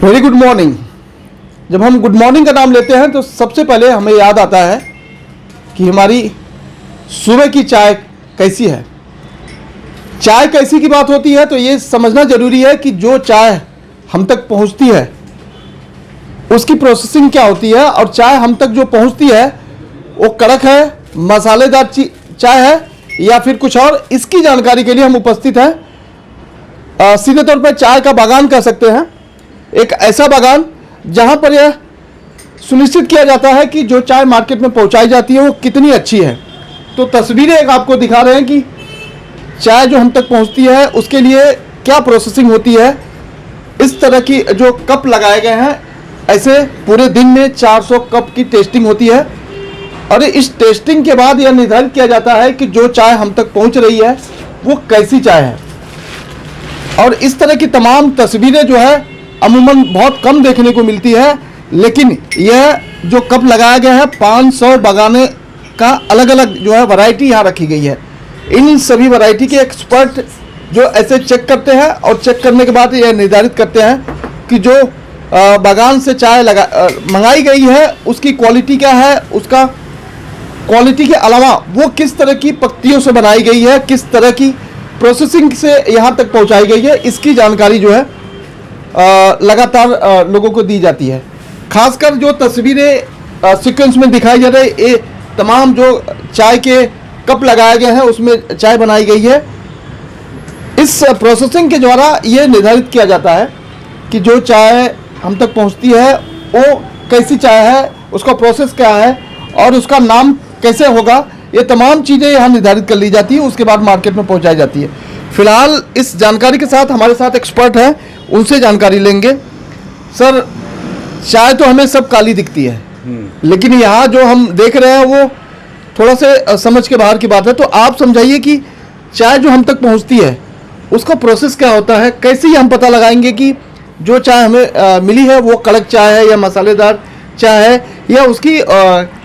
Very good morning. जब हम good morning का नाम लेते हैं तो सबसे पहले हमें याद आता है कि हमारी सुबह की चाय कैसी है। चाय कैसी की बात होती है तो ये समझना जरूरी है कि जो चाय हम तक पहुंचती है उसकी प्रोसेसिंग क्या होती है, और चाय हम तक जो पहुंचती है वो कड़क है, मसालेदार चाय है या फिर कुछ और। इसकी जानकारी के लिए हम उपस्थित हैं सीधे तौर पर चाय का बागान कह सकते हैं, एक ऐसा बागान जहां पर यह सुनिश्चित किया जाता है कि जो चाय मार्केट में पहुंचाई जाती है वो कितनी अच्छी है। तो तस्वीरें एक आपको दिखा रहे हैं कि चाय जो हम तक पहुंचती है उसके लिए क्या प्रोसेसिंग होती है। इस तरह की जो कप लगाए गए हैं, ऐसे पूरे दिन में 400 कप की टेस्टिंग होती है, और इस टेस्टिंग के बाद यह निर्धारित किया जाता है कि जो चाय हम तक पहुंच रही है वो कैसी चाय है। और इस तरह की तमाम तस्वीरें जो है अमूमन बहुत कम देखने को मिलती है, लेकिन यह जो कप लगाया गया है 500 बगाने का अलग अलग जो है वैरायटी यहाँ रखी गई है। इन सभी वैरायटी के एक्सपर्ट जो ऐसे चेक करते हैं और चेक करने के बाद यह निर्धारित करते हैं कि जो बागान से चाय मंगाई गई है उसकी क्वालिटी क्या है, उसका क्वालिटी के अलावा वो किस तरह की पत्तियों से बनाई गई है, किस तरह की प्रोसेसिंग से यहाँ तक पहुँचाई गई है, इसकी जानकारी जो है लगातार लोगों को दी जाती है। खासकर जो तस्वीरें सीक्वेंस में दिखाई जा रही है, ये तमाम जो चाय के कप लगाए गए हैं उसमें चाय बनाई गई है। इस प्रोसेसिंग के द्वारा ये निर्धारित किया जाता है कि जो चाय हम तक पहुंचती है वो कैसी चाय है, उसका प्रोसेस क्या है और उसका नाम कैसे होगा, ये तमाम चीज़ें यहाँ निर्धारित कर ली जाती है, उसके बाद मार्केट में पहुंचाई जाती है। फिलहाल इस जानकारी के साथ हमारे साथ एक्सपर्ट हैं, उनसे जानकारी लेंगे। सर, चाय तो हमें सब काली दिखती है, लेकिन यहाँ जो हम देख रहे हैं वो थोड़ा से समझ के बाहर की बात है, तो आप समझाइए कि चाय जो हम तक पहुँचती है उसका प्रोसेस क्या होता है, कैसे ही हम पता लगाएंगे कि जो चाय हमें मिली है वो कड़क चाय है या मसालेदार चाय है, या उसकी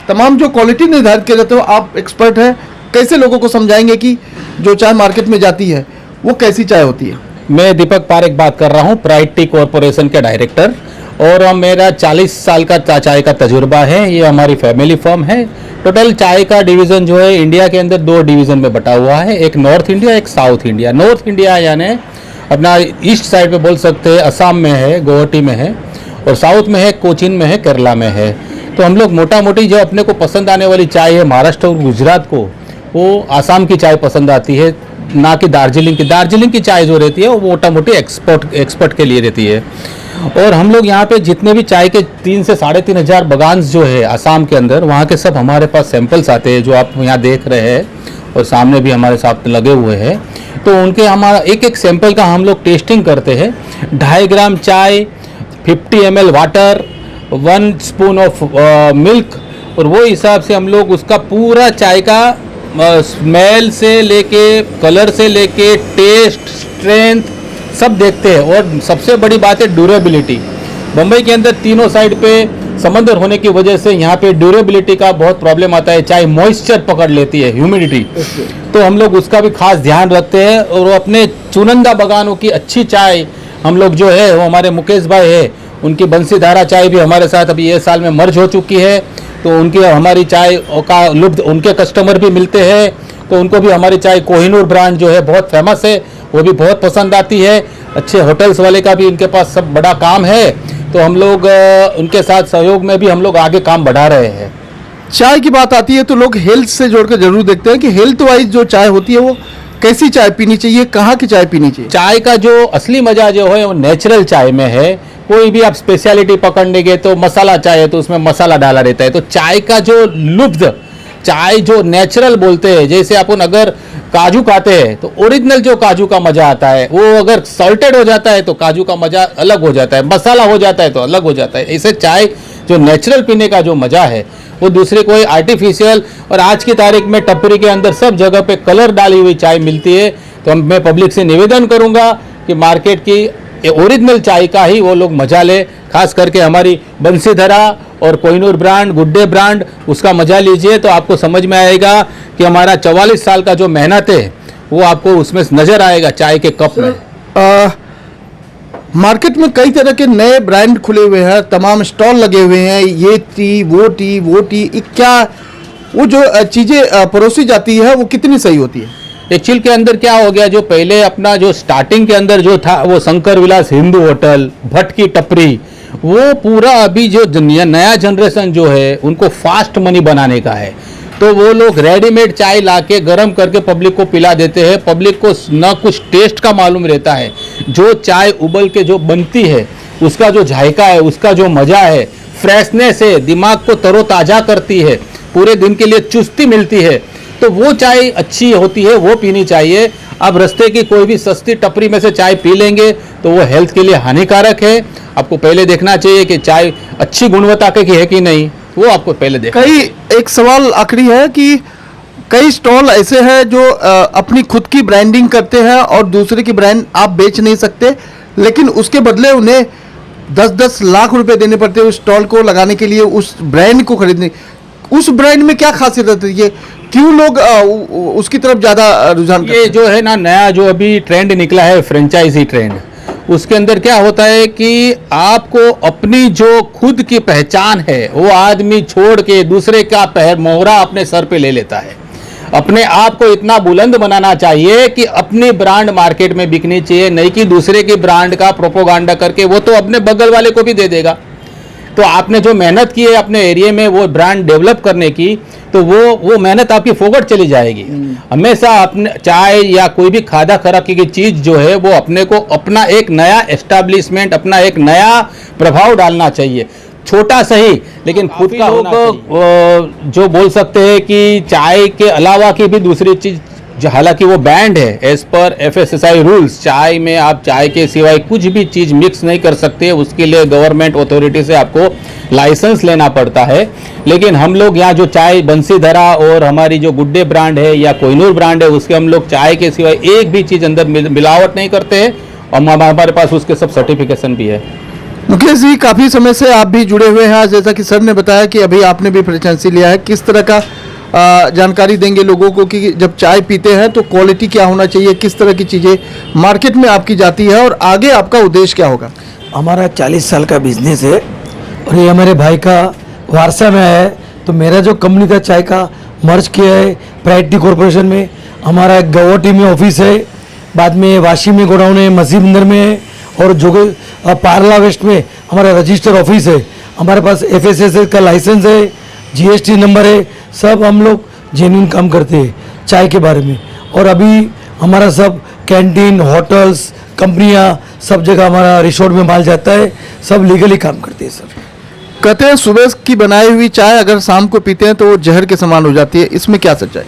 तमाम जो क्वालिटी निर्धारित किए जाते हो। आप एक्सपर्ट हैं, कैसे लोगों को समझाएंगे कि जो चाय मार्केट में जाती है वो कैसी चाय होती है। मैं दीपक पारेख बात कर रहा हूँ, प्राइड टी कॉरपोरेशन के डायरेक्टर। और मेरा 40 साल का चाय का तजुर्बा है। ये हमारी फैमिली फर्म है। टोटल चाय का डिवीज़न जो है इंडिया के अंदर 2 डिवीज़न में बटा हुआ है, एक नॉर्थ इंडिया, एक साउथ इंडिया। नॉर्थ इंडिया यानी अपना ईस्ट साइड पे बोल सकते हैं, असम में है, गुवाहाटी में है, और साउथ में है, कोचीन में है, केरला में है। तो हम लोग मोटा मोटी जो अपने को पसंद आने वाली चाय है महाराष्ट्र और गुजरात को, वो आसाम की चाय पसंद आती है, ना कि दार्जिलिंग की चाय जो रहती है वो मोटा मोटी एक्सपर्ट के लिए रहती है। और हम लोग यहाँ पे जितने भी चाय के 3 से 3,500 बगान जो है आसाम के अंदर, वहाँ के सब हमारे पास सैंपल्स आते हैं जो आप यहाँ देख रहे हैं, और सामने भी हमारे साथ लगे हुए हैं। तो उनके हमारा एक एक सैंपल का हम लोग टेस्टिंग करते हैं। 2.5 ग्राम चाय, 50 ml water, 1 spoon of milk, और वो हिसाब से हम लोग उसका पूरा चाय का स्मेल से लेके, कलर से लेके, टेस्ट, स्ट्रेंथ सब देखते हैं। और सबसे बड़ी बात है ड्यूरेबिलिटी। मुंबई के अंदर तीनों साइड पे समंदर होने की वजह से यहाँ पे ड्यूरेबिलिटी का बहुत प्रॉब्लम आता है। चाय मॉइस्चर पकड़ लेती है, ह्यूमिडिटी। तो हम लोग उसका भी खास ध्यान रखते हैं। और अपने चुनिंदा बगानों की अच्छी चाय हम लोग जो है, वो हमारे मुकेश भाई है, उनकी बंसीधारा चाय भी हमारे साथ अभी ये साल में मर्ज हो चुकी है। तो उनकी हमारी चाय का लुत्फ उनके कस्टमर भी मिलते हैं। तो उनको भी हमारी चाय कोहिनूर ब्रांड जो है बहुत फेमस है, वो भी बहुत पसंद आती है। अच्छे होटल्स वाले का भी इनके पास सब बड़ा काम है। तो हम लोग उनके साथ सहयोग में भी हम लोग आगे काम बढ़ा रहे हैं। चाय की बात आती है तो लोग हेल्थ से जोड़कर जरूर देखते हैं कि हेल्थ वाइज जो चाय होती है वो कैसी चाय पीनी चाहिए, कहाँ की चाय पीनी चाहिए। चाय का जो असली मजा जो है वो नेचुरल चाय में है। कोई भी आप स्पेशलिटी पकड़ने गए तो मसाला चाय है तो उसमें मसाला डाला रहता है। तो चाय का जो लुत्फ, चाय जो नेचुरल बोलते हैं, जैसे अपन अगर काजू खाते हैं तो ओरिजिनल जो काजू का मजा आता है, वो अगर सॉल्टेड हो जाता है तो काजू का मजा अलग हो जाता है, मसाला हो जाता है तो अलग हो जाता है। ऐसे चाय जो नेचुरल पीने का जो मजा है वो दूसरे कोई आर्टिफिशियल, और आज की तारीख में टपरी के अंदर सब जगह पे कलर डाली हुई चाय मिलती है। तो मैं पब्लिक से निवेदन करूंगा कि मार्केट की ओरिजिनल चाय का ही वो लोग मजा ले। खास करके हमारी बंसीधरा और Kohinoor brand, good day brand, उसका मजा लीजिए तो आपको समझ में आएगा कि हमारा 44 साल का जो मेहनत है वो आपको उसमें नजर आएगा चाय के कप में। मार्केट में कई तरह के नए ब्रांड खुले हुए हैं, तमाम स्टॉल लगे हुए हैं, ये टी, वो टी, क्या वो जो चीज़ें परोसी जाती है वो कितनी सही होती है? एक्चुअल के अंदर क्या हो गया, जो पहले अपना जो स्टार्टिंग के अंदर जो था वो शंकर विलास हिंदू होटल, भट्ट की टपरी, वो पूरा अभी जो नया जनरेशन जो है उनको फास्ट मनी बनाने का है। तो वो लोग रेडीमेड चाय लाके गर्म करके पब्लिक को पिला देते हैं। पब्लिक को न कुछ टेस्ट का मालूम रहता है। जो चाय उबल के जो बनती है उसका जो जायका है, उसका जो मज़ा है, फ्रेशनेस है, दिमाग को तरोताज़ा करती है, पूरे दिन के लिए चुस्ती मिलती है। तो वो चाय अच्छी होती है, वो पीनी चाहिए। अब रास्ते की कोई भी सस्ती टपरी में से चाय पी लेंगे तो वो हेल्थ के लिए हानिकारक है। आपको पहले देखना चाहिए कि चाय अच्छी गुणवत्ता की है कि नहीं, वो आपको पहले देखना। एक सवाल आखिरी है कि कई स्टॉल ऐसे हैं जो अपनी खुद की ब्रांडिंग करते हैं और दूसरे की ब्रांड आप बेच नहीं सकते, लेकिन उसके बदले उन्हें 10-10 लाख रुपए देने पड़ते हैं उस स्टॉल को लगाने के लिए, उस ब्रांड को खरीदने। उस ब्रांड में क्या खासियत रहती है, क्यों लोग उसकी तरफ ज़्यादा रुझान करते हैं? ये जो है ना नया जो अभी ट्रेंड निकला है, फ्रेंचाइजी ट्रेंड, उसके अंदर क्या होता है कि आपको अपनी जो खुद की पहचान है वो आदमी छोड़ के दूसरे का मोहरा अपने सर पे ले लेता है। अपने आप को इतना बुलंद बनाना चाहिए कि अपनी ब्रांड मार्केट में बिकनी चाहिए, नहीं कि दूसरे की ब्रांड का प्रोपोगंडा करके वो तो अपने बगल वाले को भी दे देगा। तो आपने जो मेहनत की है अपने एरिया में वो ब्रांड डेवलप करने की, तो वो मेहनत आपकी फोकट चली जाएगी। हमेशा अपने चाय या कोई भी खादा खराकी की चीज़ जो है वो अपने को अपना एक नया एस्टैब्लिशमेंट, अपना एक नया प्रभाव डालना चाहिए, छोटा सही लेकिन खुद का होना चाहिए। जो बोल सकते हैं कि चाय के अलावा की भी दूसरी चीज़, हालांकि वो बैंड है एज पर FSSAI रूल्स, चाय में आप चाय के सिवाय कुछ भी चीज़ मिक्स नहीं कर सकते, उसके लिए गवर्नमेंट अथॉरिटी से आपको लाइसेंस लेना पड़ता है। लेकिन हम लोग यहाँ जो चाय बंसीधरा और हमारी जो गुड डे ब्रांड है या कोहिनूर ब्रांड है, उसके हम लोग चाय के सिवाय एक भी चीज़ अंदर मिलावट नहीं करते हैं, और हमारे पास उसके सब सर्टिफिकेशन भी है। मुकेश जी, काफ़ी समय से आप भी जुड़े हुए हैं। जैसा कि सर ने बताया कि अभी आपने भी फ्रेंचाइजी लिया है, किस तरह का जानकारी देंगे लोगों को कि जब चाय पीते हैं तो क्वालिटी क्या होना चाहिए, किस तरह की चीज़ें मार्केट में आपकी जाती है और आगे आपका उद्देश्य क्या होगा। हमारा 40 साल का बिजनेस है और ये हमारे भाई का वारसा में है। तो मेरा जो कंपनी का चाय का मर्ज किया है प्राइड टी कॉरपोरेशन में। हमारा गुवाहाटी में ऑफिस है, बाद में वाशी में गोडाउन है, मसीबंदर में है और पारला वेस्ट में हमारा रजिस्टर ऑफिस है। हमारे पास FSSAI का लाइसेंस है, GST नंबर है। सब हम लोग जेन्युइन काम करते हैं चाय के बारे में। और अभी हमारा सब कैंटीन, होटल्स, कंपनियां, सब जगह हमारा रिसोर्ट में माल जाता है। सब लीगली काम करते हैं सर। कहते हैं सुबह की बनाई हुई चाय अगर शाम को पीते हैं तो वो जहर के समान हो जाती है, इसमें क्या सच्चाई।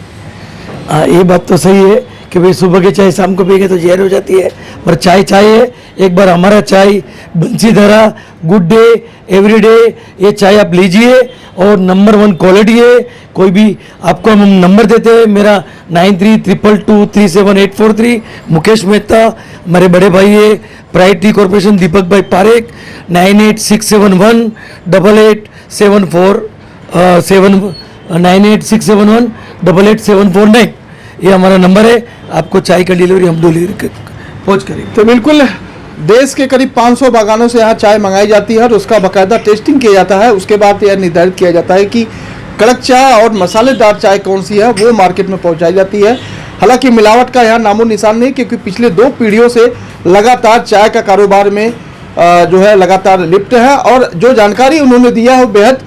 ये बात तो सही है कि भाई सुबह की चाय शाम को पिएंगे तो जहर हो जाती है, पर चाय चाय है। एक बार हमारा चाय बंसीधरा गुड डे एवरी डे ये चाय आप लीजिए और नंबर 1 क्वालिटी है। कोई भी आपको हम नंबर देते हैं, मेरा 9322237843 मुकेश मेहता, मेरे बड़े भाई है प्राइड टी कॉरपोरेशन दीपक भाई पारेख, 9867188749 ये हमारा नंबर है। आपको चाय का डिलीवरी हम डिलीवरी पहुँच करेंगे। तो बिल्कुल देश के करीब 500 बागानों से यहाँ चाय मंगाई जाती है और उसका बाकायदा टेस्टिंग किया जाता है। उसके बाद यह निर्धारित किया जाता है कि कड़क चाय और मसालेदार चाय कौन सी है, वो मार्केट में पहुँचाई जाती है। हालांकि मिलावट का यहाँ नामो निशान नहीं, क्योंकि पिछले 2 पीढ़ियों से लगातार चाय का कारोबार में जो है लगातार लिप्त है। और जो जानकारी उन्होंने दिया है वो बेहद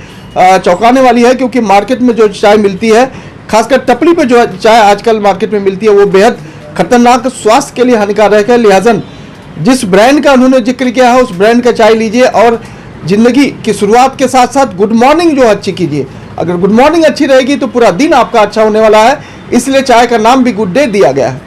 चौंकाने वाली है, क्योंकि मार्केट में जो चाय मिलती है, खासकर टपरी पे जो चाय आजकल मार्केट में मिलती है, वो बेहद खतरनाक, स्वास्थ्य के लिए हानिकारक है। लिहाजा जिस ब्रांड का उन्होंने जिक्र किया है उस ब्रांड का चाय लीजिए और ज़िंदगी की शुरुआत के साथ साथ गुड मॉर्निंग जो अच्छी कीजिए। अगर गुड मॉर्निंग अच्छी रहेगी तो पूरा दिन आपका अच्छा होने वाला है, इसलिए चाय का नाम भी गुड डे दिया गया है।